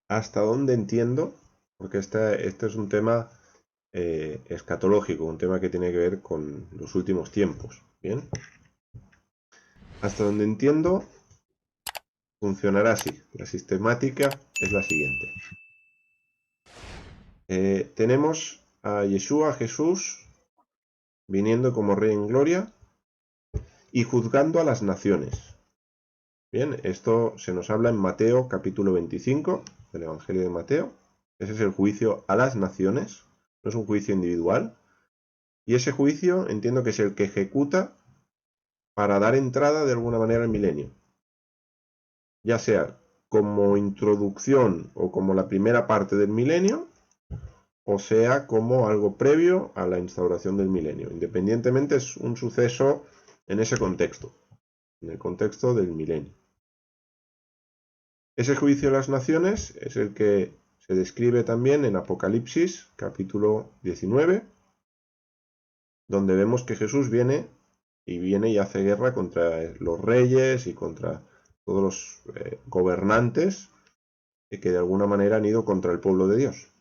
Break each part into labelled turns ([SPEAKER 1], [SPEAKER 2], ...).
[SPEAKER 1] hasta donde entiendo, porque este es un tema escatológico, un tema que tiene que ver con los últimos tiempos. Bien, hasta donde entiendo, funcionará así. La sistemática es la siguiente. Tenemos a Yeshua, Jesús, viniendo como Rey en gloria y juzgando a las naciones. Bien, esto se nos habla en Mateo capítulo 25 del Evangelio de Mateo. Ese es el juicio a las naciones, no es un juicio individual. Y ese juicio entiendo que es el que ejecuta para dar entrada de alguna manera al milenio. Ya sea como introducción o como la primera parte del milenio, o sea como algo previo a la instauración del milenio. Independientemente es un suceso en ese contexto, en el contexto del milenio. Ese juicio de las naciones es el que se describe también en Apocalipsis, capítulo 19, donde vemos que Jesús viene y hace guerra contra los reyes y contra todos los gobernantes que de alguna manera han ido contra el pueblo de Dios.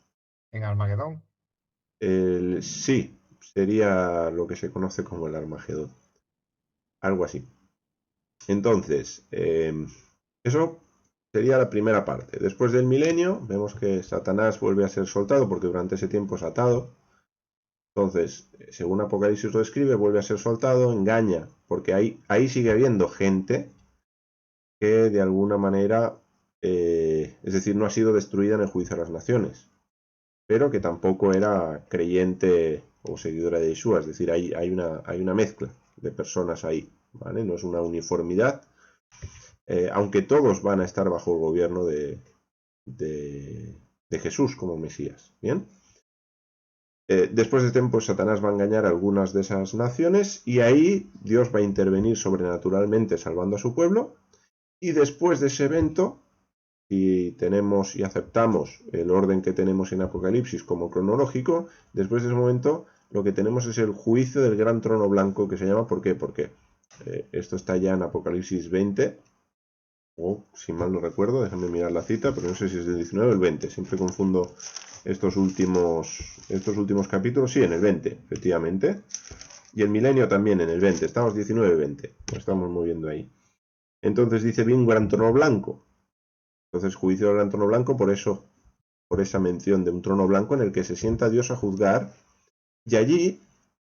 [SPEAKER 2] En Armagedón.
[SPEAKER 1] Sí, sería lo que se conoce como el Armagedón. Algo así. Entonces, eso sería la primera parte. Después del milenio, vemos que Satanás vuelve a ser soltado porque durante ese tiempo es atado. Entonces, según Apocalipsis lo describe, vuelve a ser soltado, engaña, porque ahí sigue habiendo gente que de alguna manera, es decir, no ha sido destruida en el juicio a las naciones, pero que tampoco era creyente o seguidora de Yeshua, es decir, hay una mezcla de personas ahí, ¿vale? No es una uniformidad, aunque todos van a estar bajo el gobierno de Jesús como Mesías, ¿bien? Después de tiempo, Satanás va a engañar a algunas de esas naciones y ahí Dios va a intervenir sobrenaturalmente salvando a su pueblo. Y después de ese evento, si tenemos y aceptamos el orden que tenemos en Apocalipsis como cronológico, después de ese momento lo que tenemos es el juicio del gran trono blanco que se llama, ¿por qué? Porque esto está ya en Apocalipsis 20, o si mal no recuerdo, déjame mirar la cita, pero no sé si es del 19 o el 20, siempre confundo estos últimos capítulos. Sí, en el 20, efectivamente, y el milenio también en el 20, estamos 19-20, nos estamos moviendo ahí. Entonces dice, vi un gran trono blanco. Entonces juicio del gran trono blanco, por eso, por esa mención de un trono blanco en el que se sienta Dios a juzgar, y allí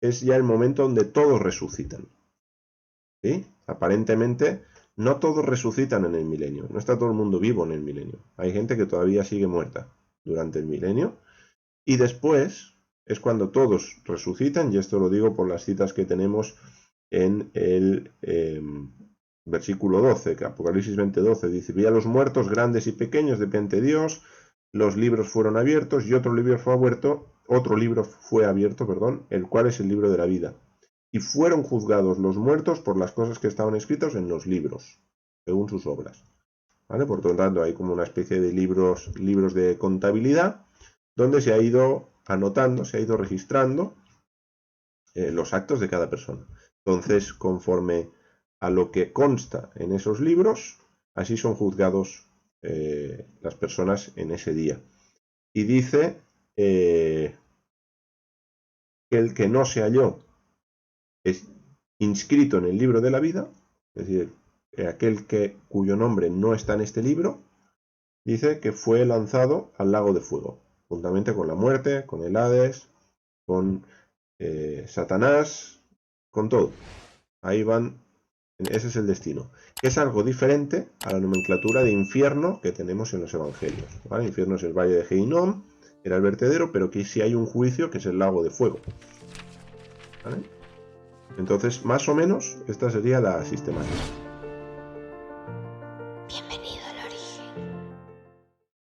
[SPEAKER 1] es ya el momento donde todos resucitan. ¿Sí? Aparentemente no todos resucitan en el milenio, no está todo el mundo vivo en el milenio. Hay gente que todavía sigue muerta durante el milenio, y después es cuando todos resucitan, y esto lo digo por las citas que tenemos en el versículo 12, que Apocalipsis 20:12 dice, vi a los muertos grandes y pequeños de ante Dios, los libros fueron abiertos y otro libro fue abierto, el cual es el libro de la vida. Y fueron juzgados los muertos por las cosas que estaban escritos en los libros, según sus obras. ¿Vale? Por lo tanto, hay como una especie de libros de contabilidad, donde se ha ido anotando, se ha ido registrando los actos de cada persona. Entonces, conforme a lo que consta en esos libros, así son juzgados las personas en ese día. Y dice que el que no se halló es inscrito en el libro de la vida, es decir, aquel cuyo nombre no está en este libro, dice que fue lanzado al lago de fuego, juntamente con la muerte, con el Hades, con Satanás, con todo. Ahí van, ese es el destino. Es algo diferente a la nomenclatura de infierno que tenemos en los evangelios. ¿Vale? Infierno es el valle de Geinom, era el vertedero, pero que sí hay un juicio que es el lago de fuego. ¿Vale? Entonces, más o menos, esta sería la sistemática.